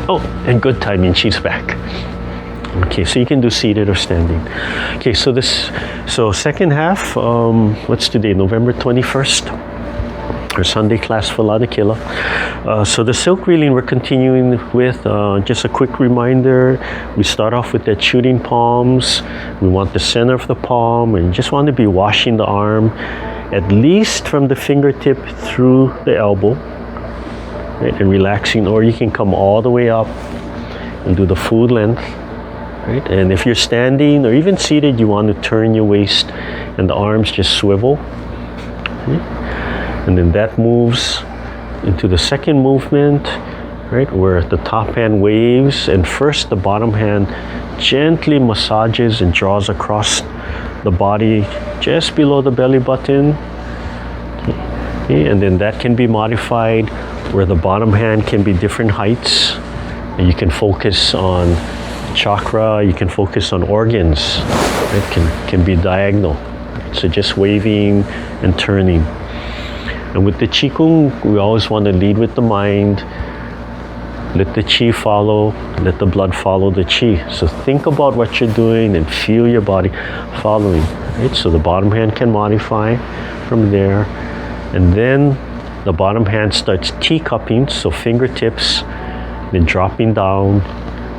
Oh, and good timing, she's back. Okay, so you can do seated or standing. Okay, so second half, what's today, November 21st? Our Sunday class for Lanakila. So the silk reeling we're continuing with, just a quick reminder, we start off with that shooting palms. We want the center of the palm and just want to be washing the arm at least from the fingertip through the elbow, right, and relaxing, or you can come all the way up and do the full length. Right? And if you're standing or even seated, you want to turn your waist and the arms just swivel. Okay? And then that moves into the second movement, right, where the top hand waves and first the bottom hand gently massages and draws across the body just below the belly button. Okay? And then that can be modified where the bottom hand can be different heights and you can focus on chakra, you can focus on organs. It can be diagonal. So just waving and turning. And with the Qigong, we always want to lead with the mind. Let the Qi follow, let the blood follow the Qi. So think about what you're doing and feel your body following. Right? So the bottom hand can modify from there. And then the bottom hand starts teacupping, so fingertips, then dropping down,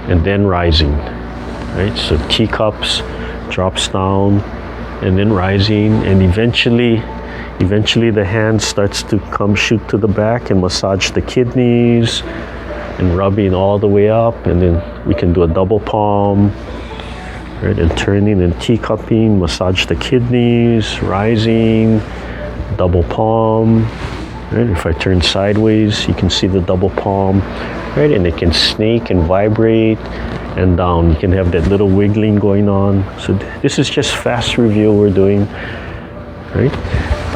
and then rising, right? So teacups, drops down, and then rising, and eventually the hand starts to shoot to the back and massage the kidneys, and rubbing all the way up, and then we can do a double palm, right? And turning and teacupping, massage the kidneys, rising, double palm, right? If I turn sideways, you can see the double palm. Right, and it can snake and vibrate and down. You can have that little wiggling going on. So this is just fast review we're doing, right?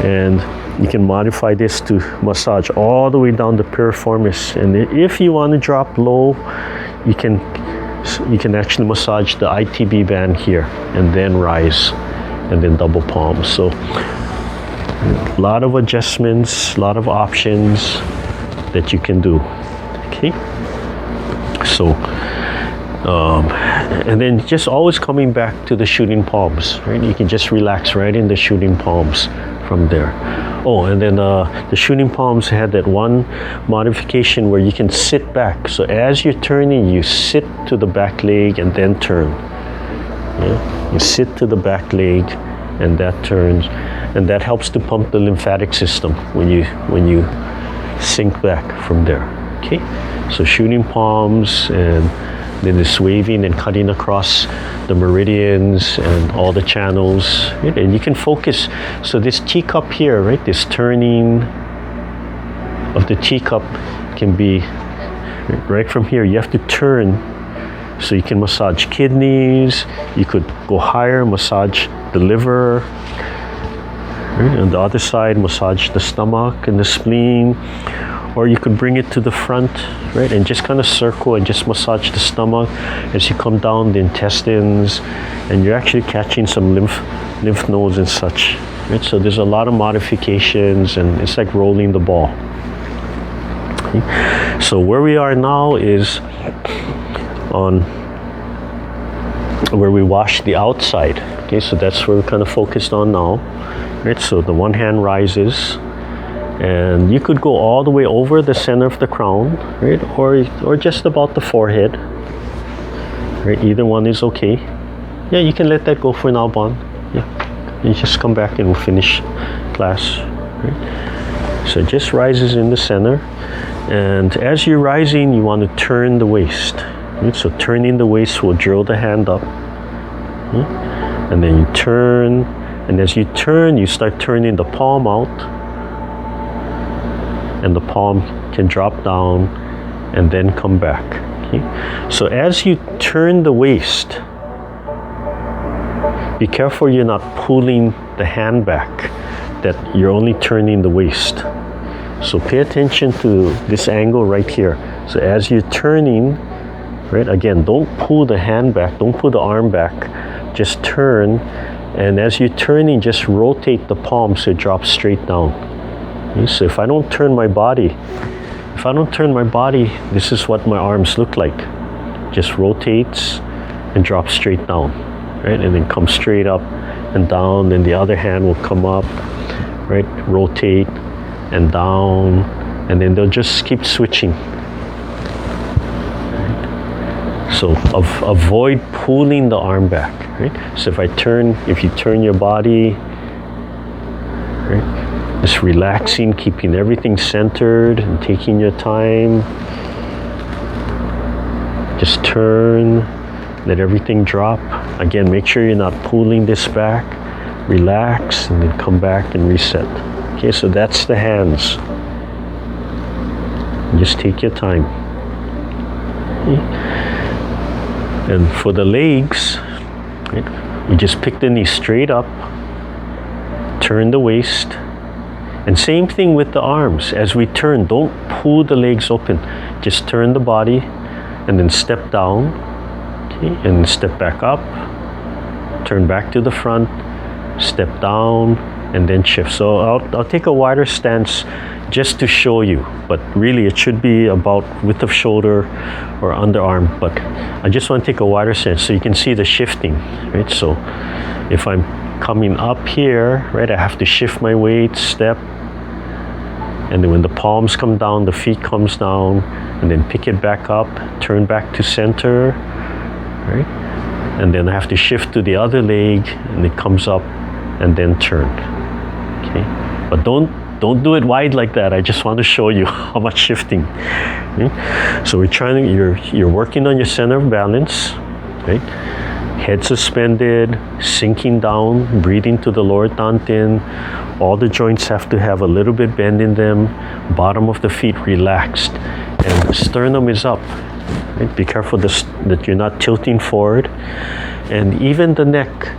And you can modify this to massage all the way down the piriformis. And if you want to drop low, you can actually massage the ITB band here and then rise and then double palm. So a lot of adjustments, a lot of options that you can do. Okay, so and then just always coming back to the shooting palms, right? You can just relax right in the shooting palms from there. Oh, and then the shooting palms had that one modification where you can sit back. So as you're turning, you sit to the back leg and then turn. Yeah? You sit to the back leg and that turns, and that helps to pump the lymphatic system when you sink back from there. Okay, so shooting palms and then this waving and cutting across the meridians and all the channels, right? And you can focus. So this teacup here, right, this turning of the teacup can be right from here. You have to turn so you can massage kidneys. You could go higher, massage the liver. Right? On the other side, massage the stomach and the spleen. Or you could bring it to the front, right, and just kind of circle and just massage the stomach as you come down the intestines, and you're actually catching some lymph nodes and such, right? So there's a lot of modifications, and it's like rolling the ball. Okay. So where we are now is on where we wash the outside. Okay, so that's where we're kind of focused on now, right? So the one hand rises. And you could go all the way over the center of the crown, right? Or just about the forehead, right? Either one is okay. Yeah, you can let that go for now, Bon. Yeah, you just come back and we'll finish class, right? So it just rises in the center. And as you're rising, you want to turn the waist, right? So turning the waist will drill the hand up. Right? And then you turn, and as you turn, you start turning the palm out. And the palm can drop down and then come back. Okay? So as you turn the waist, be careful you're not pulling the hand back, that you're only turning the waist. So pay attention to this angle right here. So as you're turning, right, again, don't pull the hand back, don't pull the arm back, just turn. And as you're turning, just rotate the palm so it drops straight down. Okay? So if I don't turn my body, if I don't turn my body, this is what my arms look like. Just rotates and drops straight down, right? And then comes straight up and down. Then the other hand will come up, right? Rotate and down, and then they'll just keep switching. Right? So avoid pulling the arm back, right? So if you turn your body, right? Just relaxing, keeping everything centered and taking your time. Just turn, let everything drop. Again, make sure you're not pulling this back. Relax, and then come back and reset. Okay, so that's the hands. Just take your time. Okay. And for the legs, right, we just pick the knee straight up, turn the waist, and same thing with the arms. As we turn, don't pull the legs open. Just turn the body and then step down, okay, and step back up, turn back to the front, step down, and then shift. So I'll take a wider stance just to show you, but really it should be about width of shoulder or underarm, but I just want to take a wider stance so you can see the shifting, right? So if I'm coming up here, right, I have to shift my weight, step, and then when the palms come down, the feet comes down, and then pick it back up, turn back to center, right? And then I have to shift to the other leg, and it comes up, and then turn. Okay, but don't do it wide like that. I just want to show you how much shifting. Okay? So you're working on your center of balance, right? Head suspended, sinking down, breathing to the lower dantian. All the joints have to have a little bit bend in them. Bottom of the feet relaxed, and the sternum is up. Right? Be careful that you're not tilting forward, and even the neck.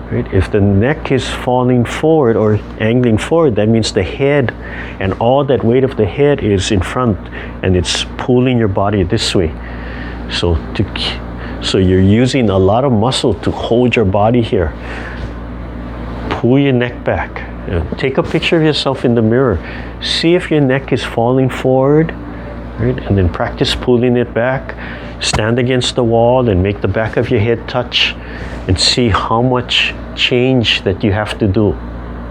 Right? If the neck is falling forward or angling forward, that means the head and all that weight of the head is in front, and it's pulling your body this way. So you're using a lot of muscle to hold your body here. Pull your neck back. Take a picture of yourself in the mirror. See if your neck is falling forward, right? And then practice pulling it back. Stand against the wall and make the back of your head touch, and see how much change that you have to do.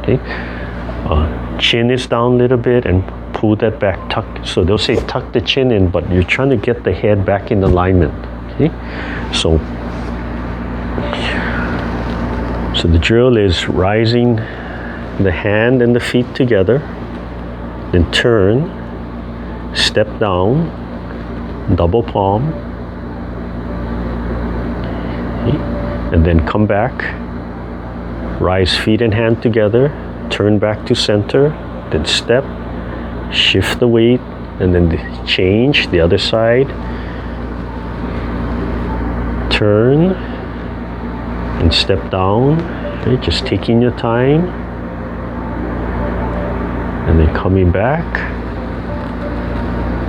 Okay, chin is down a little bit, and pull that back. Tuck. So they'll say tuck the chin in, but you're trying to get the head back in alignment. Okay, so the drill is rising the hand and the feet together, then turn, step down, double palm, okay, and then come back, rise feet and hand together, turn back to center, then step, shift the weight, and then change the other side, turn, and step down, okay, just taking your time, and then coming back,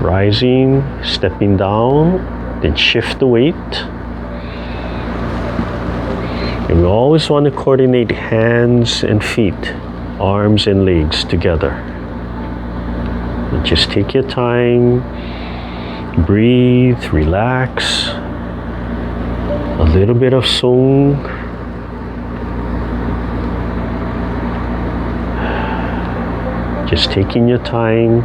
rising, stepping down, then shift the weight. And we always want to coordinate hands and feet, arms and legs together. And just take your time, breathe, relax, a little bit of Sung. Just taking your time.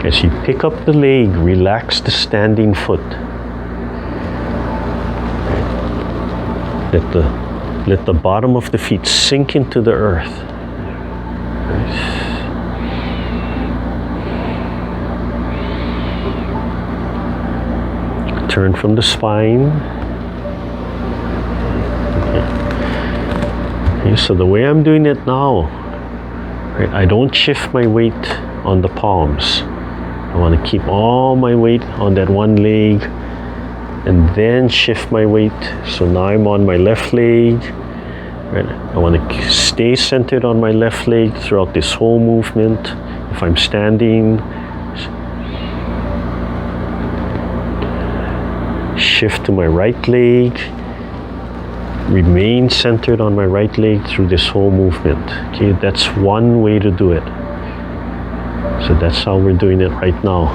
As you pick up the leg, relax the foot. Let the bottom of the feet sink into the earth. Turn from the spine. Okay, so the way I'm doing it now, right, I don't shift my weight on the palms. I want to keep all my weight on that one leg, and then shift my weight. So now I'm on my left leg. Right? I want to stay centered on my left leg throughout this whole movement. If I'm standing, shift to my right leg. Remain centered on my right leg through this whole movement. Okay, that's one way to do it. So that's how we're doing it right now.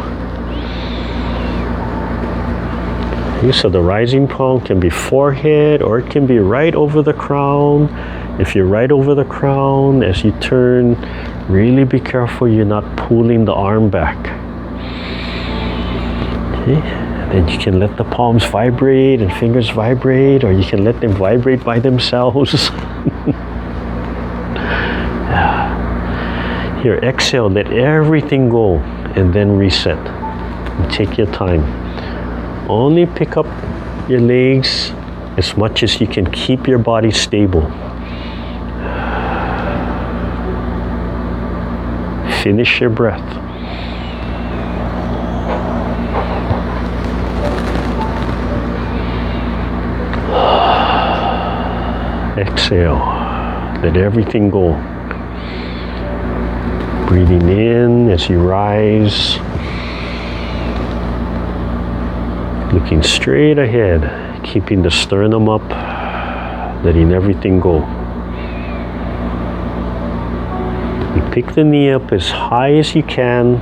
Okay, so the rising palm can be forehead or it can be right over the crown. If you're right over the crown, as you turn, really be careful you're not pulling the arm back. Okay, and you can let the palms vibrate and fingers vibrate, or you can let them vibrate by themselves. Here, exhale, let everything go, and then reset. And take your time. Only pick up your legs as much as you can. Keep your body stable. Finish your breath. Exhale. Let everything go. Breathing in as you rise. Looking straight ahead, keeping the sternum up, letting everything go. You pick the knee up as high as you can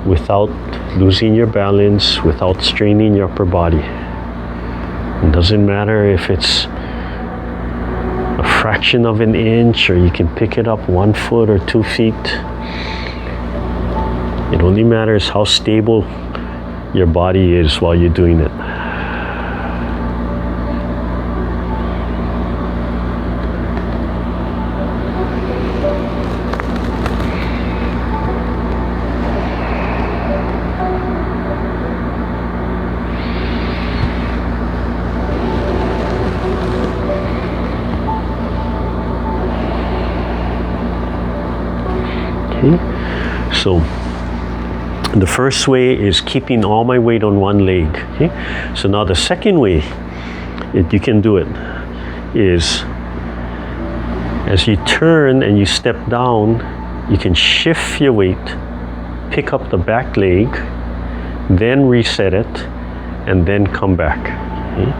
without losing your balance, without straining your upper body. It doesn't matter if it's a fraction of an inch or you can pick it up 1 foot or 2 feet. It only matters how stable your body is while you're doing it. Okay, so the first way is keeping all my weight on one leg. Okay? So now the second way you can do it is as you turn and you step down, you can shift your weight, pick up the back leg, then reset it, and then come back. Okay?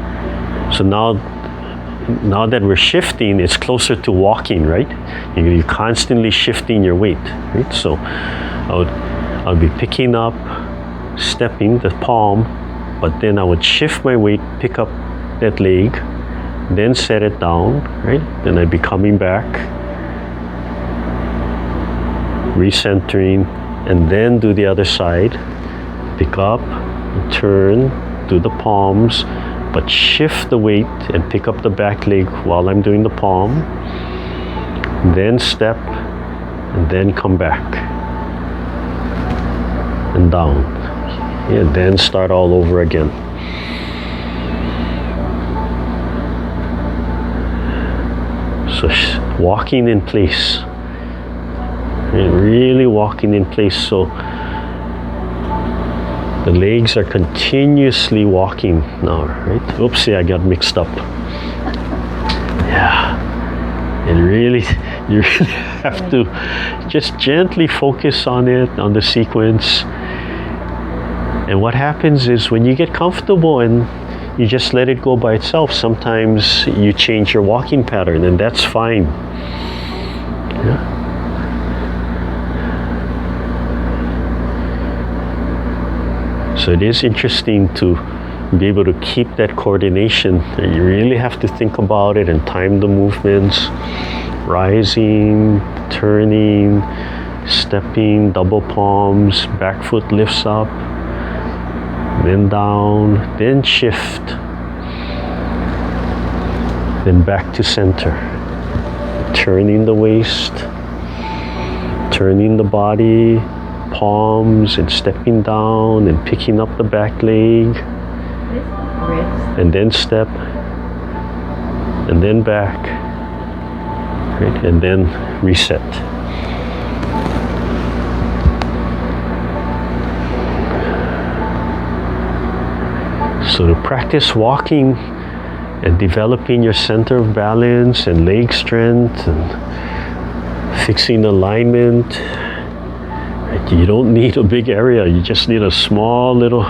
So now that we're shifting, it's closer to walking, right? You're constantly shifting your weight, right? So I'll be picking up, stepping the palm, but then I would shift my weight, pick up that leg, then set it down, right? Then I'd be coming back, recentering, and then do the other side. Pick up, turn, do the palms, but shift the weight and pick up the back leg while I'm doing the palm, then step, and then come back. And down. Yeah, then start all over again. So walking in place. And really walking in place, so the legs are continuously walking now, right? Oopsie, I got mixed up. Yeah. And really, you really have to just gently focus on it, on the sequence. And what happens is when you get comfortable and you just let it go by itself, sometimes you change your walking pattern, and that's fine. Yeah. So it is interesting to be able to keep that coordination. You really have to think about it and time the movements. Rising, turning, stepping, double palms, back foot lifts up, then down, then shift, then back to center. Turning the waist, turning the body, palms, and stepping down and picking up the back leg, and then step, and then back, right? And then reset. So to practice walking and developing your center of balance and leg strength and fixing alignment, right? You don't need a big area. You just need a small little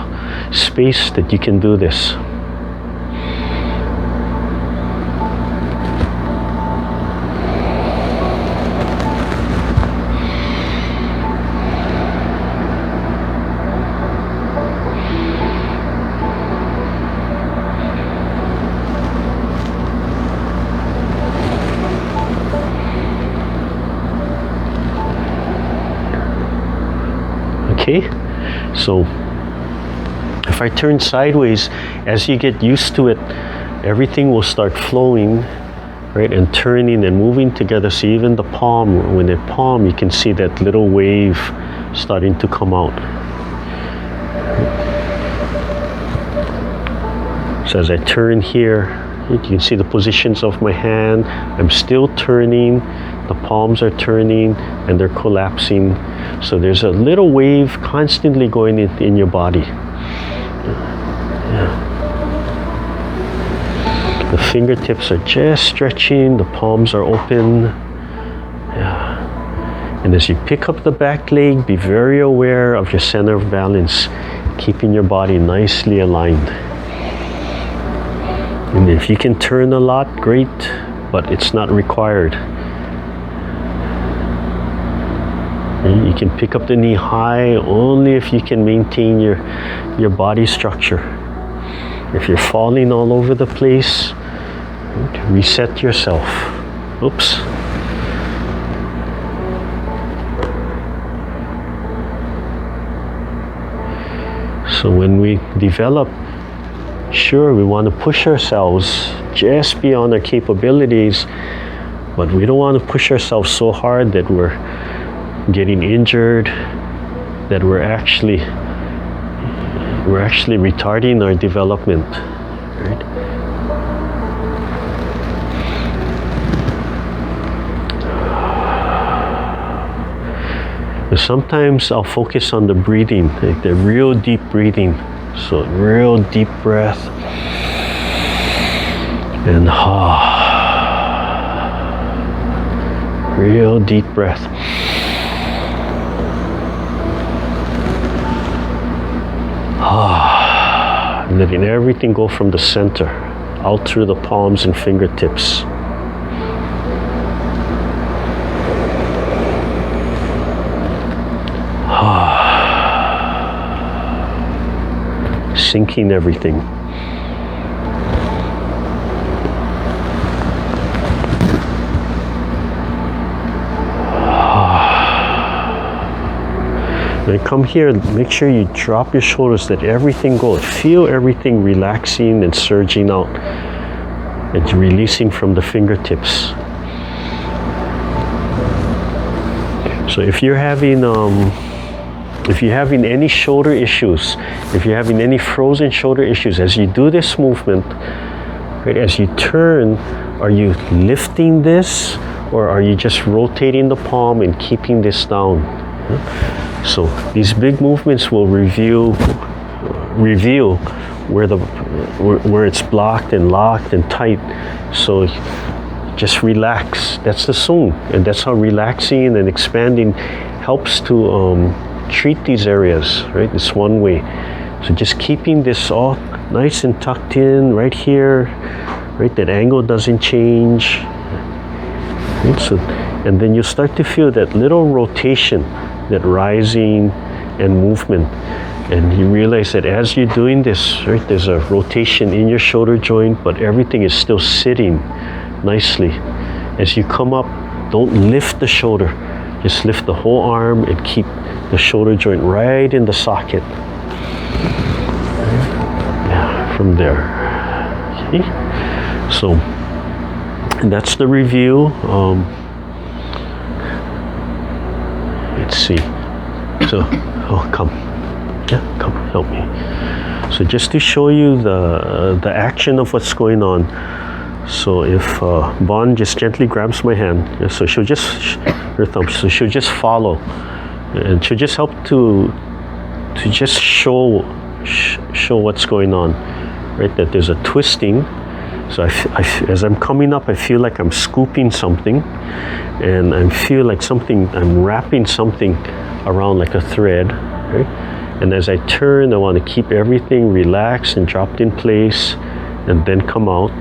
space that you can do this. Okay, so if I turn sideways, as you get used to it, everything will start flowing, right, and turning and moving together. So even the palm, when they palm, you can see that little wave starting to come out. So as I turn here, you can see the positions of my hand. I'm still turning, the palms are turning, and they're collapsing. So there's a little wave constantly going in your body. Yeah. The fingertips are just stretching, the palms are open. Yeah. And as you pick up the back leg, be very aware of your center of balance, keeping your body nicely aligned. And if you can turn a lot, great, but it's not required. You can pick up the knee high only if you can maintain your body structure. If you're falling all over the place, reset yourself. Oops. So when we develop, sure, we want to push ourselves just beyond our capabilities, but we don't want to push ourselves so hard that we're getting injured, that we're actually retarding our development, right? But sometimes I'll focus on the breathing, like the real deep breathing. So real deep breath, and real deep breath. Letting everything go from the center out through the palms and fingertips. Sinking everything. When you come here, make sure you drop your shoulders, let everything go. Feel everything relaxing and surging out. It's releasing from the fingertips. So if you're having any shoulder issues, if you're having any frozen shoulder issues, as you do this movement, right, as you turn, are you lifting this, or are you just rotating the palm and keeping this down? So these big movements will reveal where it's blocked and locked and tight. So just relax. That's the sung, and that's how relaxing and expanding helps to treat these areas, right? It's one way. So just keeping this all nice and tucked in right here, right? That angle doesn't change. Right? So, and then you start to feel that little rotation, that rising and movement. And you realize that as you're doing this, right, there's a rotation in your shoulder joint, but everything is still sitting nicely. As you come up, don't lift the shoulder. Just lift the whole arm and keep the shoulder joint right in the socket. Yeah, from there. Okay. So, and that's the review. Let's see. So, come. Yeah, come, help me. So just to show you the action of what's going on. So if Bon just gently grabs my hand, yeah, so she'll just, her thumb, so she'll just follow. And she'll just help to just show what's going on, right? That there's a twisting. So as I'm coming up, I feel like I'm scooping something, and I feel like I'm wrapping something around like a thread, right? And as I turn, I want to keep everything relaxed and dropped in place, and then come out,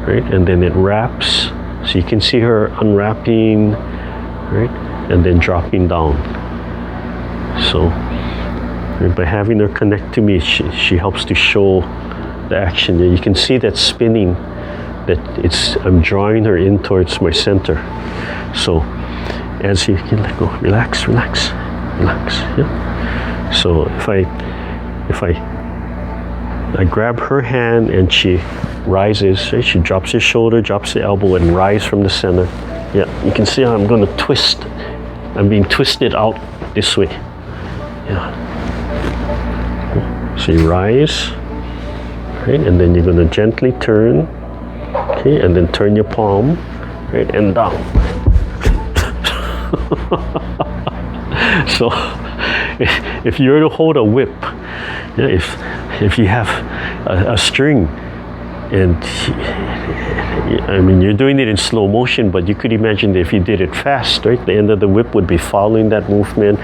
right? And then it wraps, so you can see her unwrapping, right? And then dropping down. So by having her connect to me, she helps to show the action. You can see that spinning, that I'm drawing her in towards my center. So as you can let go, relax, relax. relax. Yeah. So if I grab her hand and she rises, right? She drops her shoulder, drops the elbow, and rise from the center. Yeah, you can see how I'm going to twist. I'm being twisted out this way. Yeah. So you rise, right? And then you're going to gently turn, okay? And then turn your palm, right? And down. So if you were to hold a whip, yeah, if you have a string, and I mean, you're doing it in slow motion, but you could imagine that if you did it fast, right? The end of the whip would be following that movement,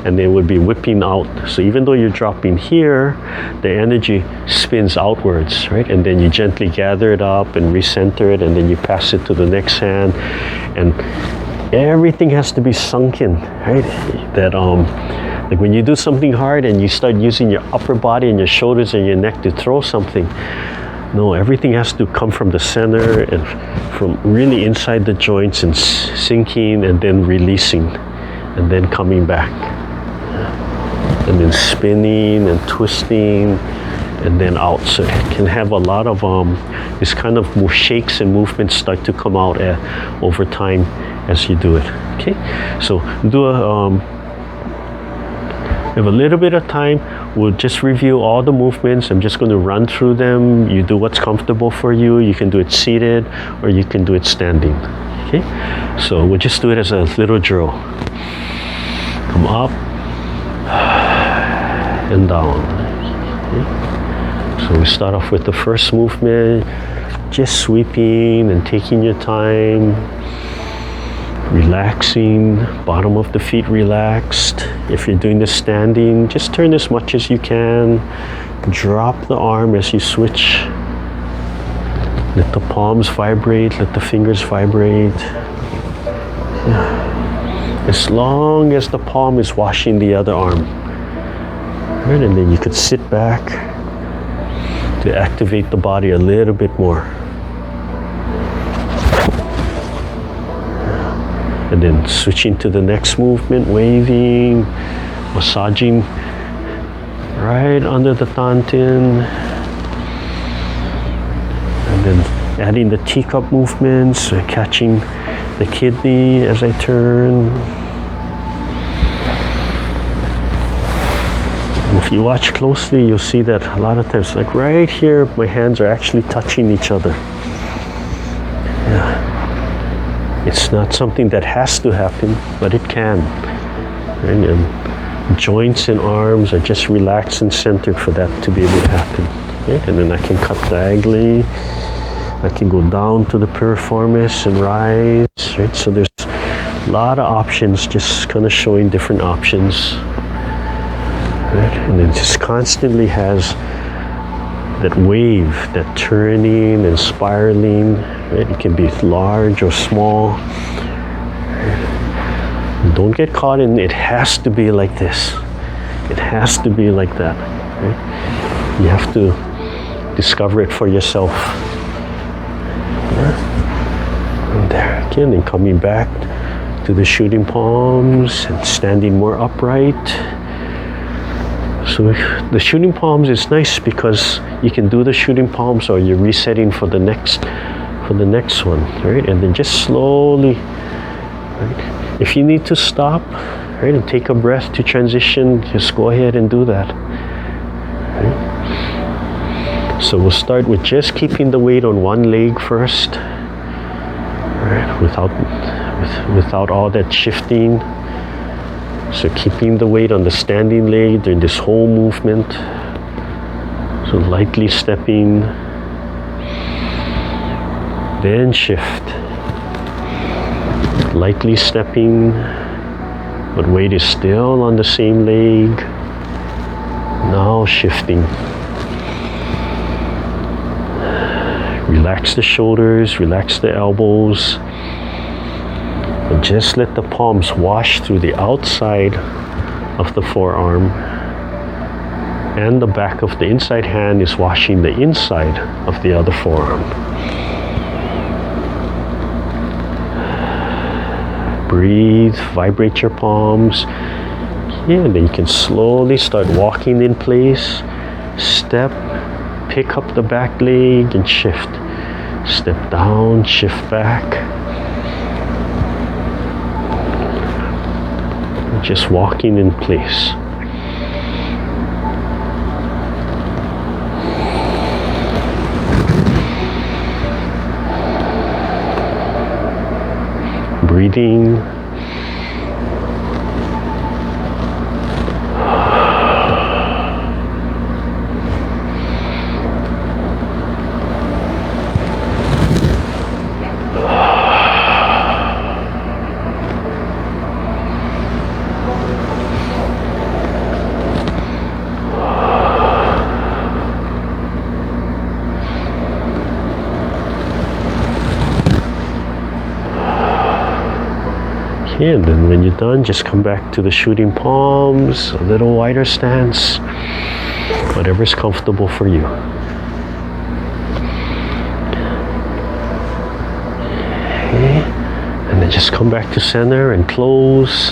and they would be whipping out. So even though you're dropping here, the energy spins outwards, right? And then you gently gather it up and recenter it, and then you pass it to the next hand, and everything has to be sunk in, right? That like when you do something hard and you start using your upper body and your shoulders and your neck to throw something, no, everything has to come from the center and from really inside the joints and sinking and then releasing and then coming back. And then spinning and twisting and then out. So it can have a lot of this kind of shakes and movements start to come out over time as you do it. Okay, so do we have a little bit of time. We'll just review all the movements. I'm just going to run through them. You do what's comfortable for you. You can do it seated or you can do it standing. Okay, so we'll just do it as a little drill. Come up and down. Okay. So we start off with the first movement, just sweeping and taking your time. Relaxing, bottom of the feet relaxed. If you're doing this standing, just turn as much as you can. Drop the arm as you switch. Let the palms vibrate, let the fingers vibrate. Yeah. As long as the palm is washing the other arm. Right, and then you could sit back to activate the body a little bit more. And then switching to the next movement, waving, massaging right under the dantian. And then adding the teacup movements, catching the kidney as I turn. And if you watch closely, you'll see that a lot of times, like right here, my hands are actually touching each other. Yeah. It's not something that has to happen, but it can. And joints and arms are just relaxed and centered for that to be able to happen. Right? And then I can cut diagonally. I can go down to the piriformis and rise. Right? So there's a lot of options, just kind of showing different options. Right? And it just constantly has that wave, that turning and spiraling. Right? It can be large or small. Don't get caught in it has to be like this. It has to be like that. Right? You have to discover it for yourself. And there again, and coming back to the shooting palms and standing more upright. So the shooting palms is nice because you can do the shooting palms or you're resetting for the next one, right? And then just slowly, right? If you need to stop, right, and take a breath to transition, just go ahead and do that. Right? So we'll start with just keeping the weight on one leg first, right? Without all that shifting. So keeping the weight on the standing leg during this whole movement. So lightly stepping, then shift. Lightly stepping, but weight is still on the same leg. Now shifting. Relax the shoulders, relax the elbows. And just let the palms wash through the outside of the forearm, and the back of the inside hand is washing the inside of the other forearm. Breathe, vibrate your palms. Okay, and then you can slowly start walking in place. Step, pick up the back leg and shift. Step down, shift back. Just walking in place. Breathing. Okay, and then when you're done, just come back to the shooting palms, a little wider stance, whatever's comfortable for you. Okay, and then just come back to center and close.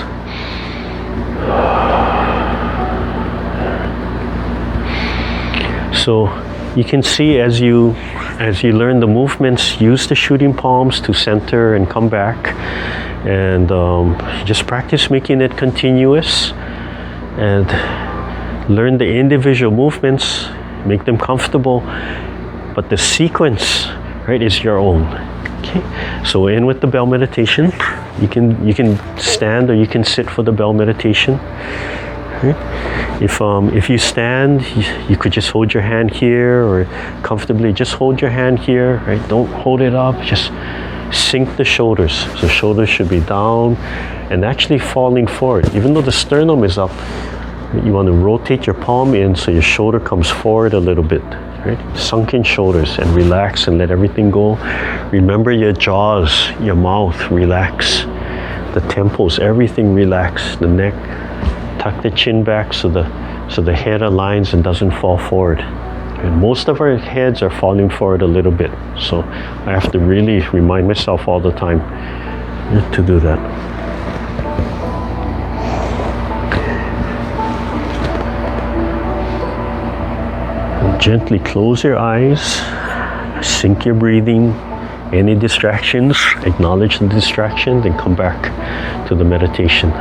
So you can see as you learn the movements, use the shooting palms to center and come back. And just practice making it continuous and learn the individual movements, make them comfortable, but the sequence, right, is your own. Okay, so in with the bell meditation. You can stand or you can sit for the bell meditation. Okay. If you stand, you could just hold your hand here, or comfortably just hold your hand here, right? Don't hold it up, just sink the shoulders. So shoulders should be down and actually falling forward. Even though the sternum is up, you want to rotate your palm in so your shoulder comes forward a little bit, right? Sunken shoulders, and relax and let everything go. Remember your jaws, your mouth, relax. The temples, everything relax. The neck, tuck the chin back so the head aligns and doesn't fall forward. And most of our heads are falling forward a little bit. So I have to really remind myself all the time to do that. And gently close your eyes, sync your breathing. Any distractions, acknowledge the distraction, then come back to the meditation.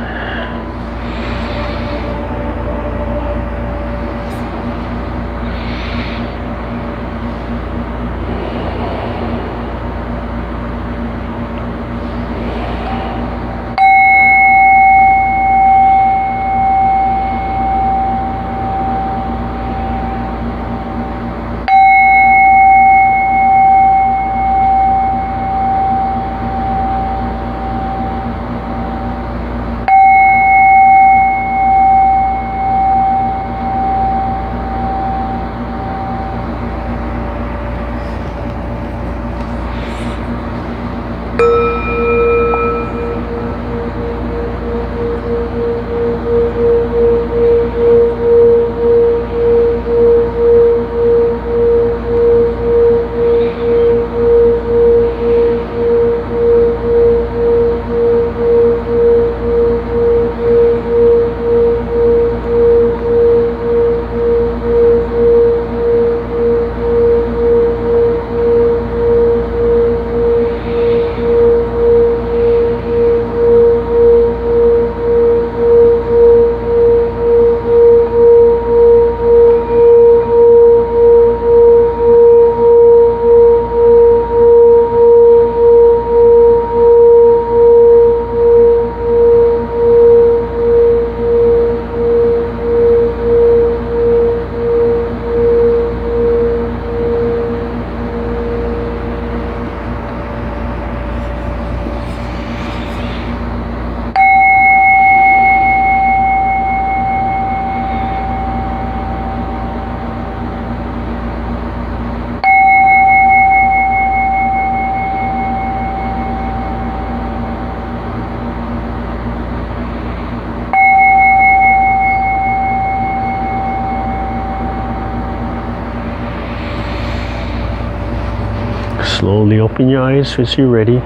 Slowly open your eyes as you're ready.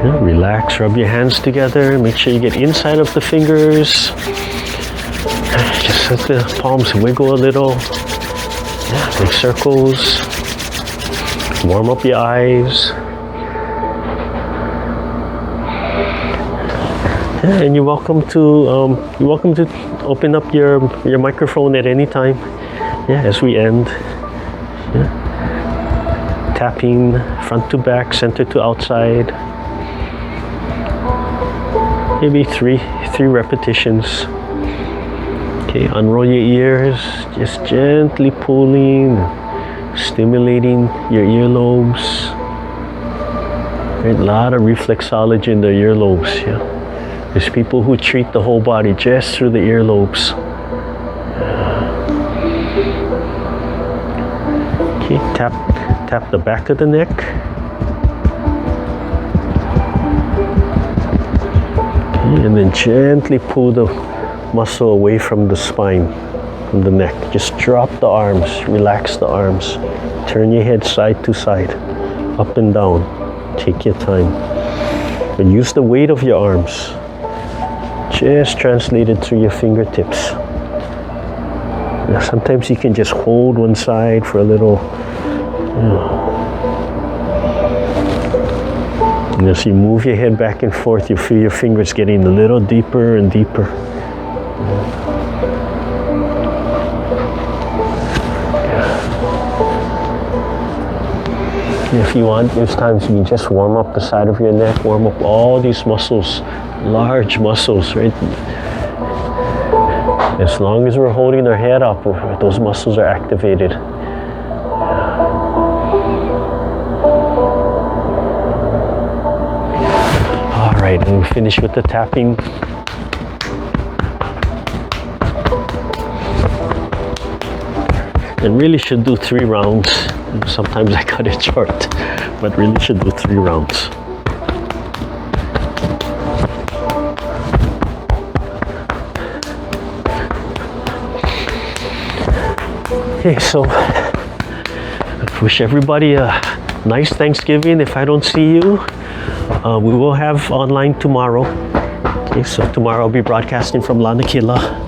Yeah, relax, rub your hands together, make sure you get inside of the fingers. Just let the palms wiggle a little. Yeah, make circles. Warm up your eyes. Yeah, and you're welcome to open up your microphone at any time. Yeah, as we end. Yeah. Tapping front to back, center to outside. Maybe three repetitions. Okay, unroll your ears, just gently pulling, stimulating your earlobes. Right, a lot of reflexology in the earlobes. Yeah, there's people who treat the whole body just through the earlobes. Okay, tap the back of the neck. Okay, and then gently pull the muscle away from the spine, from the neck. Just drop the arms, relax the arms. Turn your head side to side, up and down. Take your time. But use the weight of your arms. Just translate it through your fingertips. Now, sometimes you can just hold one side for a little. And as you move your head back and forth, you feel your fingers getting a little deeper and deeper. If you want, there's times you can just warm up the side of your neck, warm up all these muscles, large muscles, right? As long as we're holding our head up, those muscles are activated. All right, and we finish with the tapping. And really should do 3 rounds. Sometimes I cut it short, but really should do 3 rounds. Okay, so I wish everybody a nice Thanksgiving. If I don't see you, we will have online tomorrow. Okay, so tomorrow I'll be broadcasting from Lanakila.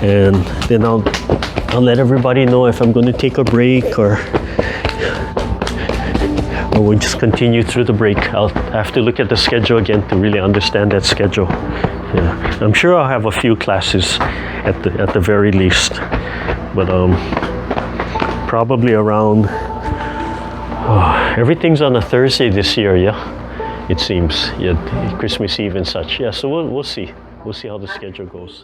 And then I'll let everybody know if I'm going to take a break or we'll just continue through the break. I'll have to look at the schedule again to really understand that schedule. Yeah, I'm sure I'll have a few classes at the very least, but probably around. Everything's on a Thursday this year, yeah. It seems, yeah, Christmas Eve and such. Yeah, so we'll see. We'll see how the schedule goes.